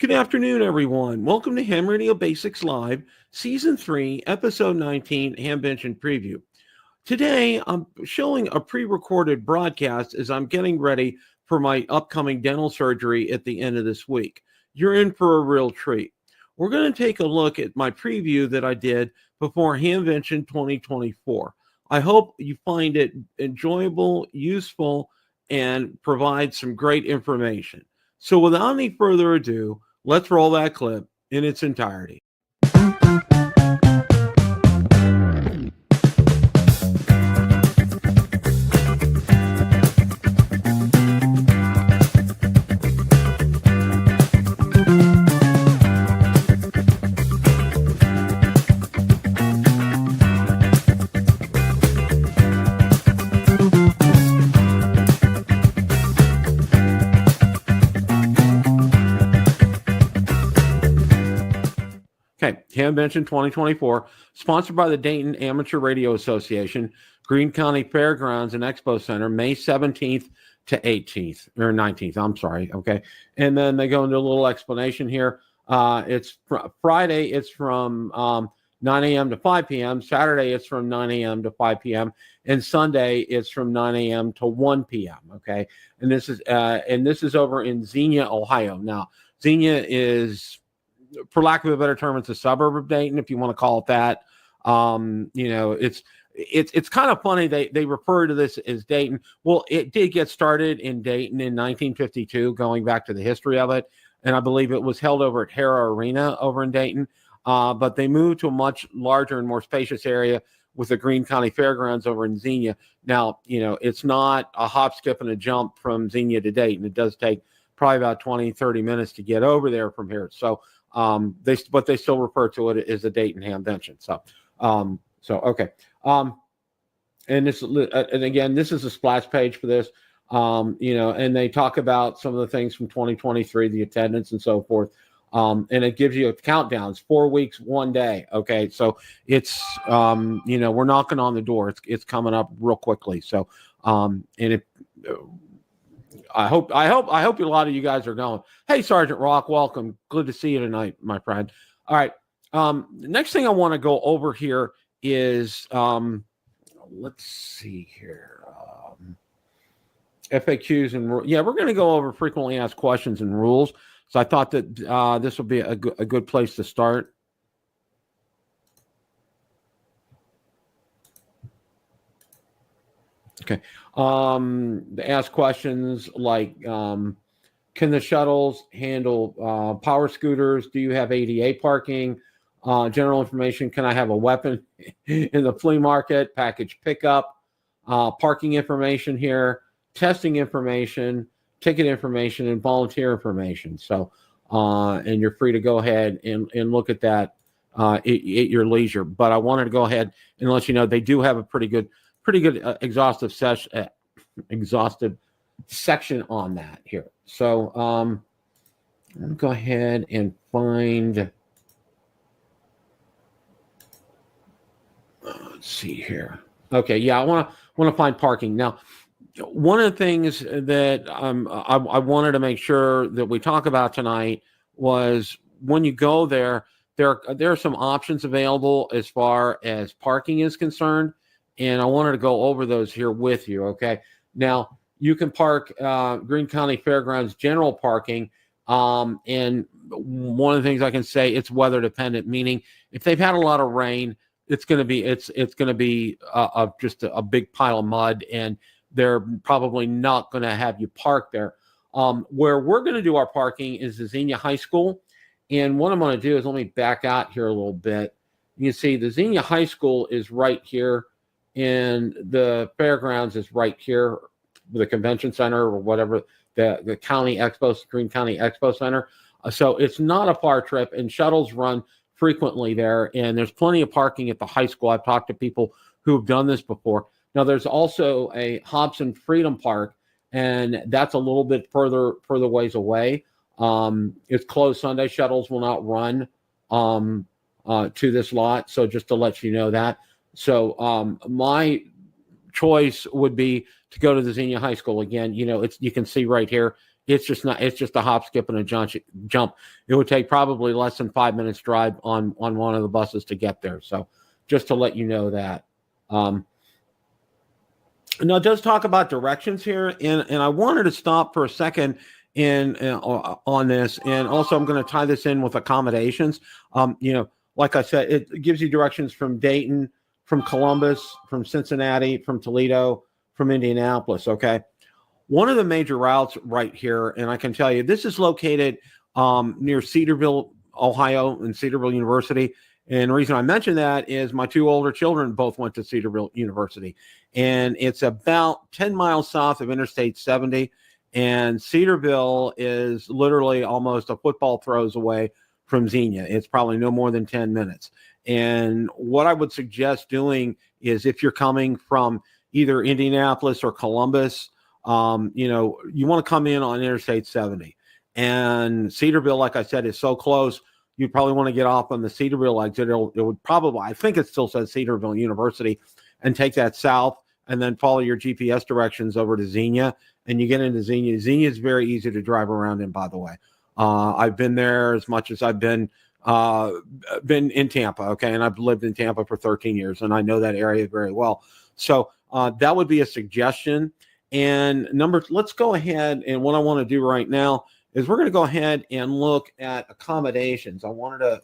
Good afternoon, everyone. Welcome to Ham Radio Basics Live, Season 3, Episode 19, Hamvention Preview. Today, I'm showing a pre-recorded broadcast as I'm getting ready for my upcoming dental surgery at the end of this week. You're in for a real treat. We're going to take a look at my preview that I did before Hamvention 2024. I hope you find it enjoyable, useful, and provide some great information. So without any further ado, let's roll that clip in its entirety. Okay, Hamvention 2024, sponsored by the Dayton Amateur Radio Association, Greene County Fairgrounds and Expo Center, May 17th to 18th, or 19th, I'm sorry, okay? And then they go into a little explanation here. It's Friday, it's from 9 a.m. to 5 p.m. Saturday, it's from 9 a.m. to 5 p.m. And Sunday, it's from 9 a.m. to 1 p.m., okay? And this is over in Xenia, Ohio. Now, Xenia is, for lack of a better term, it's a suburb of Dayton, if you want to call it that. It's kind of funny they refer to this as Dayton. Well, it did get started in Dayton in 1952, going back to the history of it, and I believe it was held over at Hara Arena over in Dayton. But they moved to a much larger and more spacious area with the Greene County Fairgrounds over in Xenia. Now, it's not a hop, skip, and a jump from Xenia to Dayton. It does take probably about 20, 30 minutes to get over there from here. So they still refer to it as the Dayton Hamvention. Okay. And again, this is a splash page for this. And they talk about some of the things from 2023, the attendance and so forth. And it gives you a countdown. It's 4 weeks, 1 day. Okay. So it's, we're knocking on the door. It's coming up real quickly. So, I hope a lot of you guys are going. Hey, Sergeant Rock, welcome. Good to see you tonight, my friend. All right. The next thing I want to go over here is, let's see here. FAQs and we're going to go over frequently asked questions and rules. So I thought that this would be a good place to start. Okay. Ask questions like, can the shuttles handle power scooters? Do you have ADA parking? General information. Can I have a weapon in the flea market? Package pickup, parking information here, testing information, ticket information, and volunteer information. So, and you're free to go ahead and look at that at your leisure. But I wanted to go ahead and let you know they do have a pretty good exhaustive section on that here. So I'm gonna go ahead and find. Let's see here. Okay, yeah, I want to find parking now. One of the things that I wanted to make sure that we talk about tonight was when you go there are some options available as far as parking is concerned. And I wanted to go over those here with you, okay? Now, you can park Greene County Fairgrounds general parking, and one of the things I can say, it's weather dependent, meaning if they've had a lot of rain, it's going to be just a big pile of mud, and they're probably not going to have you park there. Where we're going to do our parking is the Xenia High School, and what I'm going to do is let me back out here a little bit. You can see the Xenia High School is right here. And the fairgrounds is right here, the convention center or whatever, the county expo, Greene County Expo Center. So it's not a far trip, and shuttles run frequently there. And there's plenty of parking at the high school. I've talked to people who have done this before. Now there's also a Hobson Freedom Park, and that's a little bit further ways away. It's closed Sunday. Shuttles will not run to this lot. So just to let you know that. So my choice would be to go to the Xenia High School again. You can see right here, It's just not. It's just a hop, skip, and a jump. It would take probably less than 5 minutes drive on one of the buses to get there. So just to let you know that. Now, it does talk about directions here, and I wanted to stop for a second on this, and also I'm going to tie this in with accommodations. Like I said, it gives you directions from Dayton, from Columbus, from Cincinnati, from Toledo, from Indianapolis. Okay, one of the major routes right here, and I can tell you this is located near Cedarville, Ohio, and Cedarville University. And the reason I mention that is my two older children both went to Cedarville University. And it's about 10 miles south of Interstate 70. And Cedarville is literally almost a football throws away from Xenia. It's probably no more than 10 minutes. And what I would suggest doing is if you're coming from either Indianapolis or Columbus, you want to come in on Interstate 70. And Cedarville, like I said, is so close. You probably want to get off on the Cedarville exit. It would probably, I think it still says Cedarville University, and take that south and then follow your GPS directions over to Xenia, and you get into Xenia. Xenia is very easy to drive around in, by the way. I've been there as much as I've been in Tampa, okay, and I've lived in Tampa for 13 years, and I know that area very well. So that would be a suggestion. And let's go ahead, and what I want to do right now is we're going to go ahead and look at accommodations. I wanted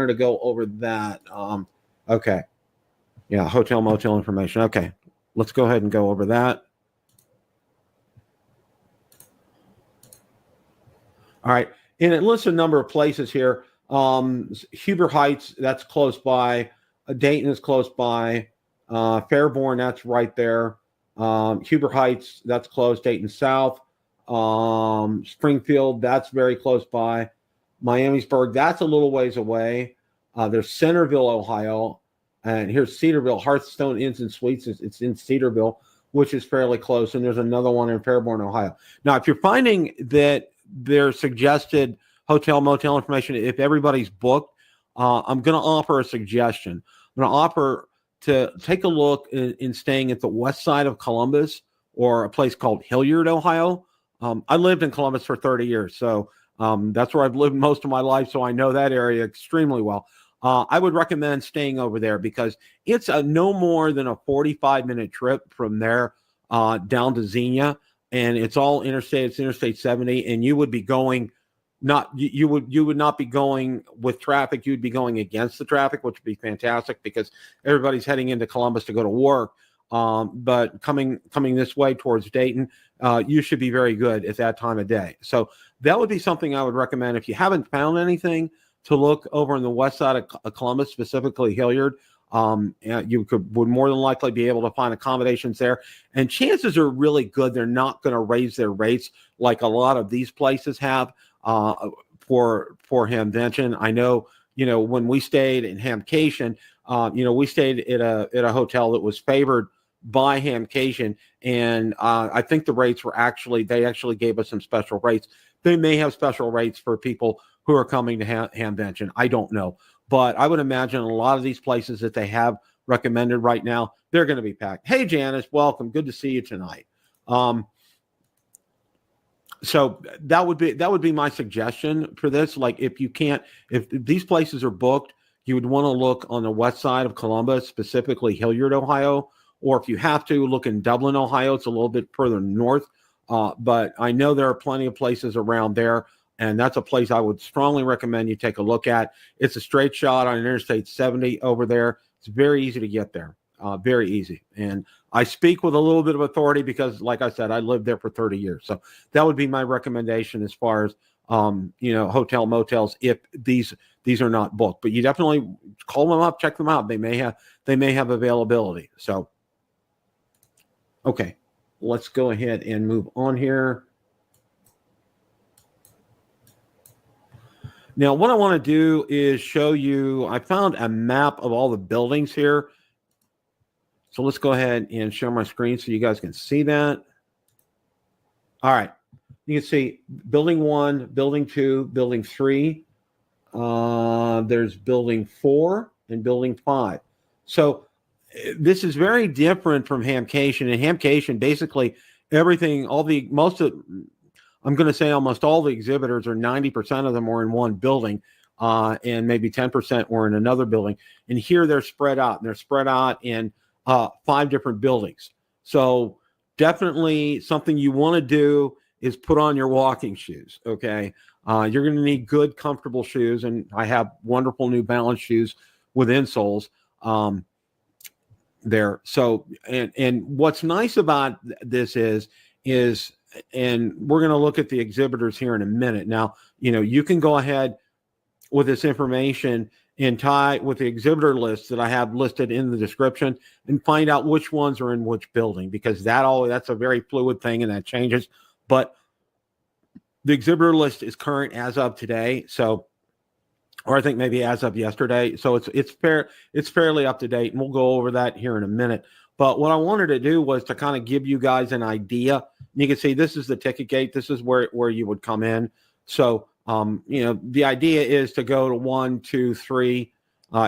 to go over that. Okay. Yeah, hotel, motel information. Okay. Let's go ahead and go over that. All right. And it lists a number of places here. Huber Heights, that's close by. Dayton is close by. Fairborn, that's right there. Huber Heights, that's close. Dayton South. Springfield, that's very close by. Miamisburg, that's a little ways away. There's Centerville, Ohio, and here's Cedarville. Hearthstone Inns and Suites, it's in Cedarville, which is fairly close, and there's another one in Fairborn, Ohio. Now, if you're finding that their suggested hotel, motel information, if everybody's booked, I'm going to offer a suggestion. I'm going to offer to take a look in staying at the west side of Columbus, or a place called Hilliard, Ohio. I lived in Columbus for 30 years, so that's where I've lived most of my life, so I know that area extremely well. I would recommend staying over there because it's no more than a 45-minute trip from there down to Xenia, and it's all interstate. It's Interstate 70, and you would be going you would not be going with traffic. You'd be going against the traffic, which would be fantastic because everybody's heading into Columbus to go to work. But coming this way towards Dayton, you should be very good at that time of day. So that would be something I would recommend. If you haven't found anything, to look over on the west side of Columbus, specifically Hilliard. You would more than likely be able to find accommodations there. And chances are really good they're not going to raise their rates like a lot of these places have for Hamvention. I know, when we stayed in Hamcation, we stayed at a hotel that was favored by Hamcation, and I think the rates were they actually gave us some special rates. They may have special rates for people who are coming to Hamvention. I don't know, but I would imagine a lot of these places that they have recommended right now, they're going to be packed. Hey, Janice, welcome. Good to see you tonight. So that would be my suggestion for this. Like if these places are booked, you would want to look on the west side of Columbus, specifically Hilliard, Ohio, or if you have to, look in Dublin, Ohio. It's a little bit further north, but I know there are plenty of places around there, and that's a place I would strongly recommend you take a look at. It's a straight shot on Interstate 70 over there. It's very easy to get there, very easy. And I speak with a little bit of authority because, like I said, I lived there for 30 years. So that would be my recommendation as far as, hotel, motels, if these are not booked. But you definitely call them up, check them out. They may have availability. So, okay, let's go ahead and move on here. Now, what I want to do is show you, I found a map of all the buildings here. So let's go ahead and share my screen so you guys can see that. All right. You can see building 1, building 2, building 3. There's building 4 and building 5. So this is very different from Hamcation. In Hamcation, basically everything, I'm going to say almost all the exhibitors, or 90% of them, were in one building, and maybe 10% were in another building. And here they're spread out, and they're spread out in 5 different buildings. So definitely something you want to do is put on your walking shoes. Okay. You're going to need good, comfortable shoes. And I have wonderful New Balance shoes with insoles there. So, and what's nice about this is, and we're going to look at the exhibitors here in a minute. Now, you can go ahead with this information and tie with the exhibitor list that I have listed in the description and find out which ones are in which building, because that's a very fluid thing and that changes. But the exhibitor list is current as of today. So, or I think maybe as of yesterday. So it's fairly up to date, and we'll go over that here in a minute. But what I wanted to do was to kind of give you guys an idea. You can see this is the ticket gate. This is where you would come in. So, the idea is to go to 1, 2, 3,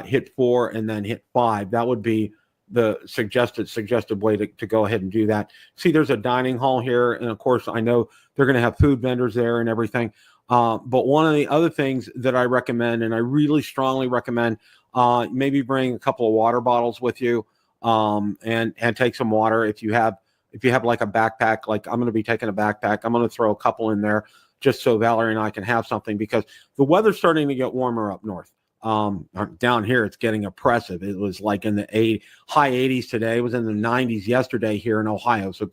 hit 4, and then hit 5. That would be the suggested way to go ahead and do that. See, there's a dining hall here. And of course, I know they're going to have food vendors there and everything. But one of the other things that I recommend, and I really strongly recommend, maybe bring a couple of water bottles with you, and take some water. If you have like a backpack, like I'm going to be taking a backpack, I'm going to throw a couple in there just so Valerie and I can have something, because the weather's starting to get warmer up north. Down here, it's getting oppressive. It was like in the high 80s today. It was in the 90s yesterday here in Ohio. So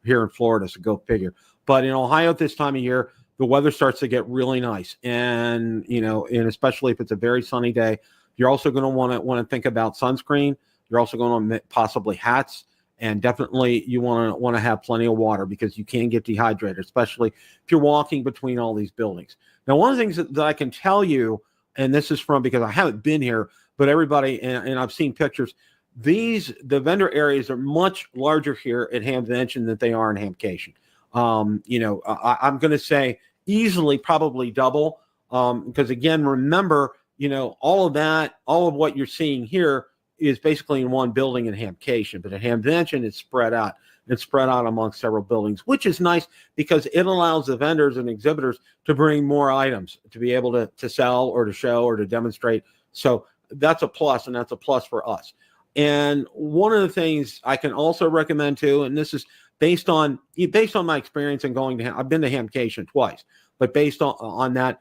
here in Florida. So go figure. But in Ohio at this time of year, the weather starts to get really nice. And, and especially if it's a very sunny day, you're also going to want to think about sunscreen. You're also going to possibly hats. And definitely you want to have plenty of water, because you can get dehydrated, especially if you're walking between all these buildings. Now, one of the things that I can tell you, and this is because I haven't been here, but everybody, and I've seen pictures, the vendor areas are much larger here at Hamvention than they are in Hamcation. I'm going to say easily probably double, because again, remember, all of what you're seeing here is basically in one building in Hamcation, but at Hamvention, it's spread out. It's spread out among several buildings, which is nice because it allows the vendors and exhibitors to bring more items to be able to sell or to show or to demonstrate. So that's a plus, and that's a plus for us. And one of the things I can also recommend too, and this is based on my experience in I've been to Hamcation twice, but based on that,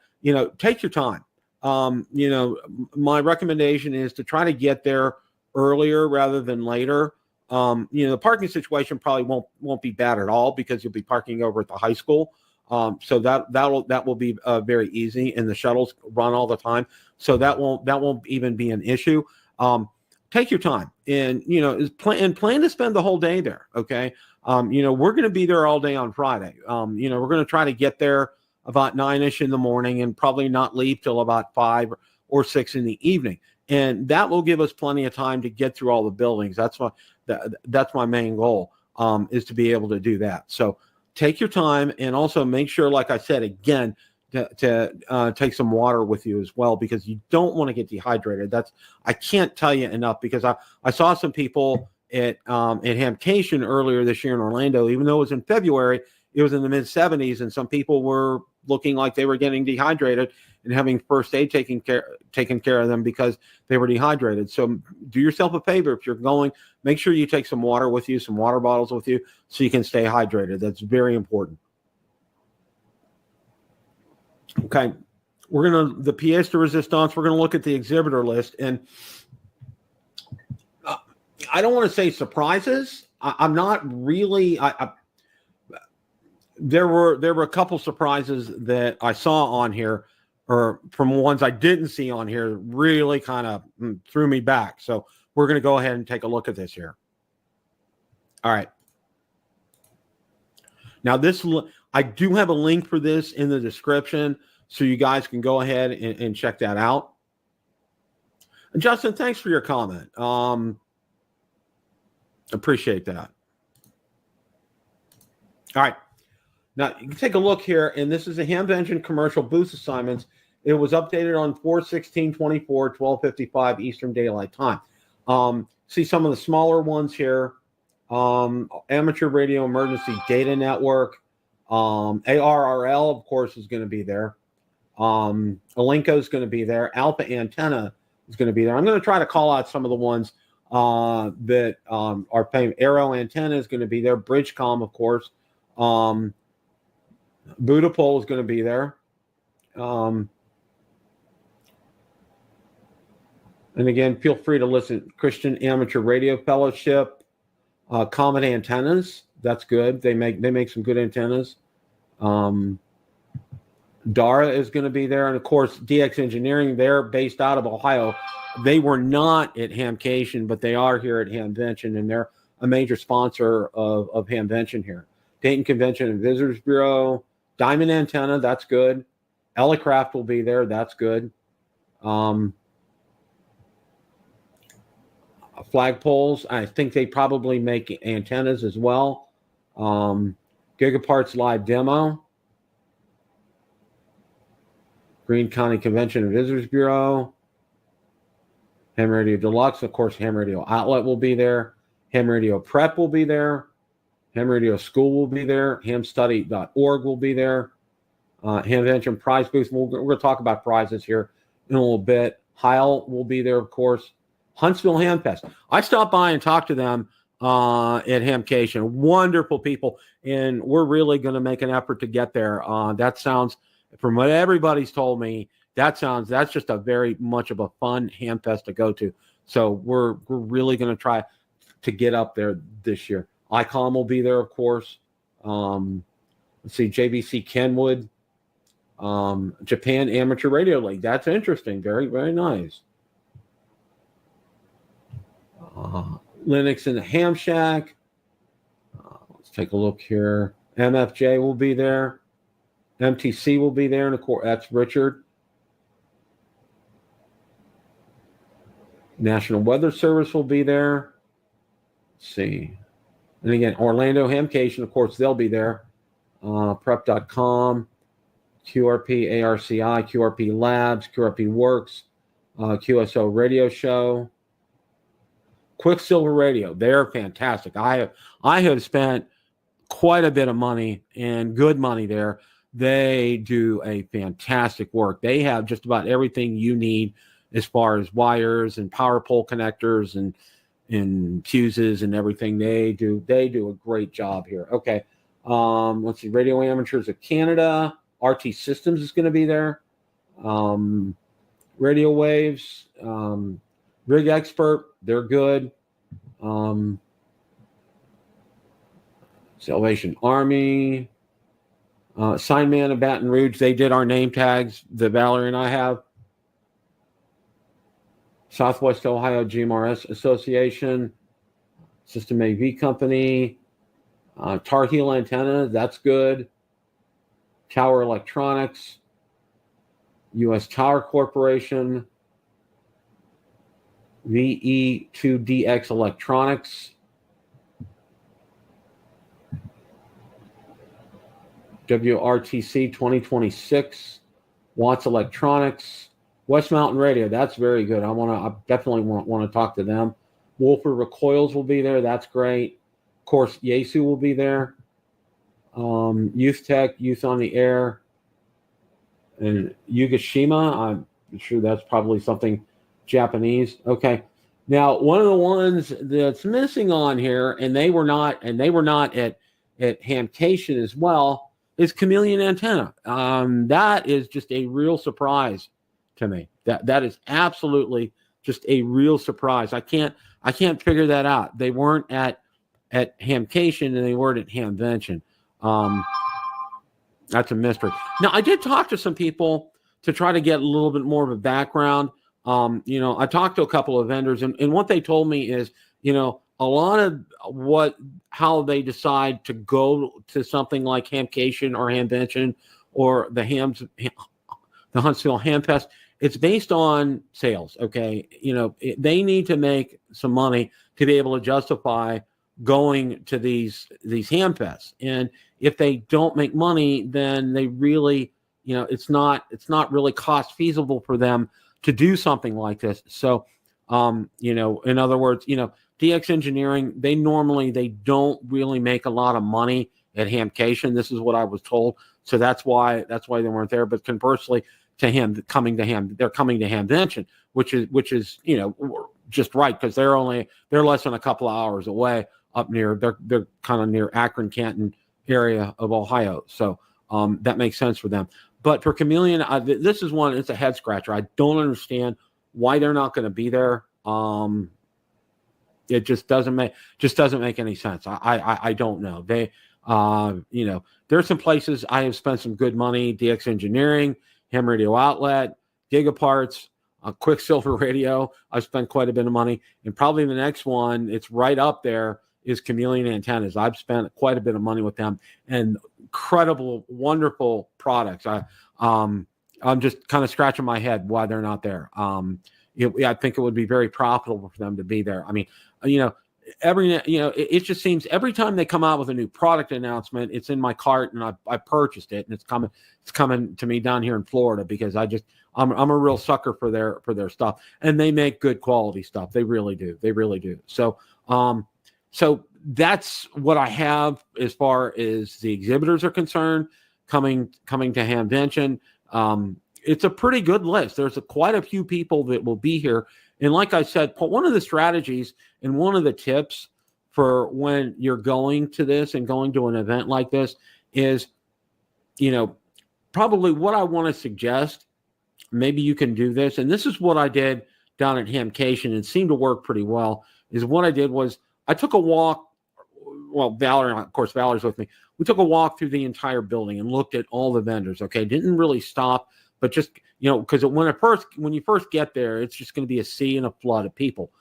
take your time. My recommendation is to try to get there earlier rather than later. The parking situation probably won't be bad at all, because you'll be parking over at the high school. So that will be very easy, and the shuttles run all the time. So that won't even be an issue. Take your time, and plan to spend the whole day there. Okay. We're going to be there all day on Friday. We're going to try to get there about 9-ish in the morning and probably not leave till about 5 or 6 in the evening. And that will give us plenty of time to get through all the buildings. That's my main goal, is to be able to do that. So take your time, and also make sure, like I said, again, to take some water with you as well, because you don't want to get dehydrated. I can't tell you enough, because I saw some people at Hamcation earlier this year in Orlando. Even though it was in February, it was in the mid 70s, and some people were looking like they were getting dehydrated and having first aid taken care of them because they were dehydrated. So do yourself a favor. If you're going, make sure you take some water with you, some water bottles with you, so you can stay hydrated. That's very important. Okay. The pièce de résistance, we're going to look at the exhibitor list, and I don't want to say surprises. I'm not really, there were a couple surprises that I saw on here, or from ones I didn't see on here, really kind of threw me back. So we're going to go ahead and take a look at this here. All right. Now I do have a link for this in the description, so you guys can go ahead and check that out. And Justin, thanks for your comment. Appreciate that. All right. Now, you can take a look here, and this is a Hamvention commercial booth assignments. It was updated on 4/16/24, 12:55 Eastern Daylight Time. See some of the smaller ones here. Amateur Radio Emergency Data Network. ARRL, of course, is going to be there. Alinco is going to be there. Alpha Antenna is going to be there. I'm going to try to call out some of the ones that are paying. Aero Antenna is going to be there. Bridgecom, of course. Budapol is going to be there. And again, feel free to listen. Christian Amateur Radio Fellowship, Comet Antennas. That's good. They make some good antennas. Dara is going to be there, and of course, DX Engineering. They're based out of Ohio. They were not at Hamcation, but they are here at Hamvention, and they're a major sponsor of Hamvention here. Dayton Convention and Visitors Bureau, Diamond Antenna. That's good. Elecraft will be there. That's good. Flagpoles, I think they probably make antennas as well. GigaParts Live Demo. Greene County Convention and Visitors Bureau. Ham Radio Deluxe, of course, Ham Radio Outlet will be there. Ham Radio Prep will be there. Ham Radio School will be there. Hamstudy.org will be there. Hamvention Prize Booth. We're going to talk about prizes here in a little bit. Heil will be there, of course. Huntsville Hamfest. I stopped by and talked to them at Hamcation. Wonderful people, and we're really going to make an effort to get there. That sounds, from what everybody's told me, that's just a very much of a fun Hamfest to go to. So we're really going to try to get up there this year. ICOM will be there, of course. Let's see, JBC Kenwood, Japan Amateur Radio League. That's interesting. Very, very nice. Linux in the Ham Shack. Let's take a look here. MFJ will be there. MTC will be there. And of course, that's Richard. National Weather Service will be there. Let's see. And again, Orlando Hamcation, of course, they'll be there. Prep.com, QRP, ARCI, QRP Labs, QRP Works, QSO Radio Show. Quicksilver Radio, they're fantastic. I have spent quite a bit of money and good money there. They do a fantastic work. They have just about everything you need as far as wires and power pole connectors and fuses and everything. They do a great job here. Okay. Let's see. Radio Amateurs of Canada. RT Systems is going to be there. Radio Waves. Rig Expert, they're good. Salvation Army. Signman of Baton Rouge, they did our name tags that Valerie and I have. Southwest Ohio GMRS Association. System AV Company. Tar Heel Antenna, that's good. Tower Electronics. U.S. Tower Corporation. VE2DX Electronics. WRTC 2026. Watts Electronics. West Mountain Radio, that's very good. I definitely want to talk to them. Wolfer Recoils will be there. That's great. Of course, Yaesu will be there. Youth Tech, Youth on the Air. And Yugashima, I'm sure that's probably something Japanese. Okay. Now, one of the ones that's missing on here, and they were not at Hamcation as well, is Chameleon Antenna. That is just a real surprise to me. That is absolutely just a real surprise. I can't figure that out. They weren't at Hamcation and they weren't at Hamvention. That's a mystery. Now, I did talk to some people to try to get a little bit more of a background. I talked to a couple of vendors, and what they told me is, a lot of how they decide to go to something like Hamcation or Hamvention or the Huntsville Hamfest, it's based on sales. Okay. They need to make some money to be able to justify going to these Hamfests. And if they don't make money, then they really, it's not really cost feasible for them to do something like this. So, in other words, DX Engineering, they don't really make a lot of money at Hamcation. This is what I was told. So that's why they weren't there. But conversely, they're coming to Hamvention, which is just right, because they're less than a couple of hours away up near. They're kind of near Akron, Canton area of Ohio. So that makes sense for them. But for Chameleon, this is one. It's a head scratcher. I don't understand why they're not going to be there. It just doesn't make any sense. I don't know. There's some places I have spent some good money. DX Engineering, Ham Radio Outlet, GigaParts, Quicksilver Radio. I've spent quite a bit of money, and probably the next one, it's right up there, is Chameleon Antennas. I've spent quite a bit of money with them, and incredible, wonderful products. I'm just kind of scratching my head why they're not there. I think it would be very profitable for them to be there. I mean, it just seems every time they come out with a new product announcement, it's in my cart and I purchased it, and it's coming to me down here in Florida, because I'm a real sucker for their stuff, and they make good quality stuff. They really do. So that's what I have as far as the exhibitors are concerned coming to Hamvention. It's a pretty good list. There's quite a few people that will be here. And like I said, one of the strategies and one of the tips for when you're going to this and going to an event like this is, probably what I want to suggest, maybe you can do this. And this is what I did down at Hamcation, and seemed to work pretty well, is what I did was I took a walk. Well, Valerie's with me. We took a walk through the entire building and looked at all the vendors. Okay. Didn't really stop, but just, because when you first get there, it's just going to be a sea and a flood of people,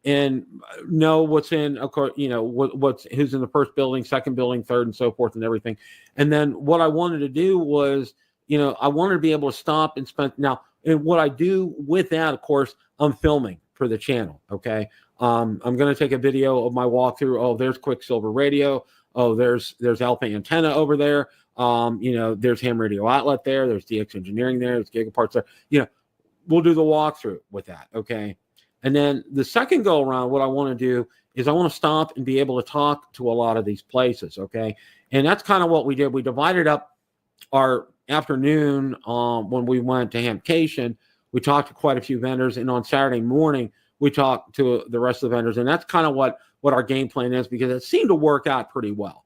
and know what's in, of course, who's in the first building, second building, third, and so forth, and everything. And then what I wanted to do was, I wanted to be able to stop and spend now. And what I do with that, of course, I'm filming for the channel. Okay. I'm going to take a video of my walkthrough. Oh, there's Quicksilver Radio. Oh, there's Alpha Antenna over there. There's Ham Radio Outlet there. There's DX Engineering there. There's GigaParts there. We'll do the walkthrough with that. Okay. And then the second go around, what I want to do is I want to stop and be able to talk to a lot of these places. Okay. And that's kind of what we did. We divided up our afternoon when we went to Hamcation. We talked to quite a few vendors, and on Saturday morning, we talked to the rest of the vendors, and that's kind of what our game plan is, because it seemed to work out pretty well.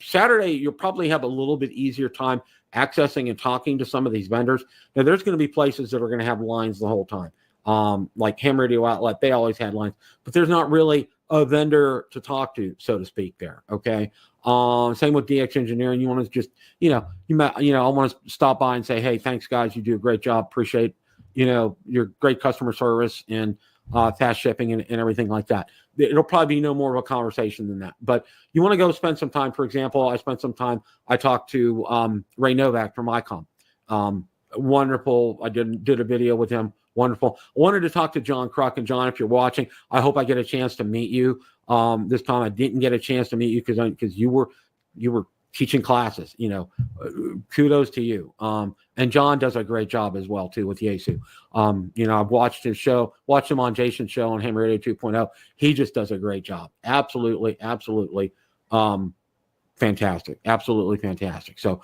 Saturday, you'll probably have a little bit easier time accessing and talking to some of these vendors. Now, there's going to be places that are going to have lines the whole time. Like Ham Radio Outlet, they always had lines, but there's not really a vendor to talk to, so to speak, there. Okay. Same with DX Engineering. You want to just, I want to stop by and say, hey, thanks guys. You do a great job. Appreciate, your great customer service and fast shipping and everything like that. It'll probably be no more of a conversation than that. But you want to go spend some time. For example, I talked to Ray Novak from ICOM. Wonderful. I did a video with him. Wonderful. I wanted to talk to John Kruk. And John, if you're watching, I hope I get a chance to meet you. This time I didn't get a chance to meet you because you were teaching classes. Kudos to you. And John does a great job as well too with Yaesu. I've watched his show, watched him on Jason's show on Ham Radio 2.0. He just does a great job. Absolutely fantastic. Absolutely fantastic. So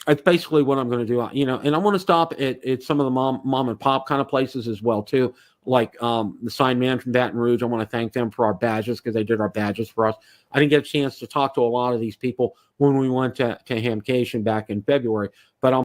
it's basically what I'm going to do. And I want to stop at some of the mom and pop kind of places as well too. Like the Sign Man from Baton Rouge. I want to thank them for our badges, because they did our badges for us. I didn't get a chance to talk to a lot of these people when we went to Hamcation back in February,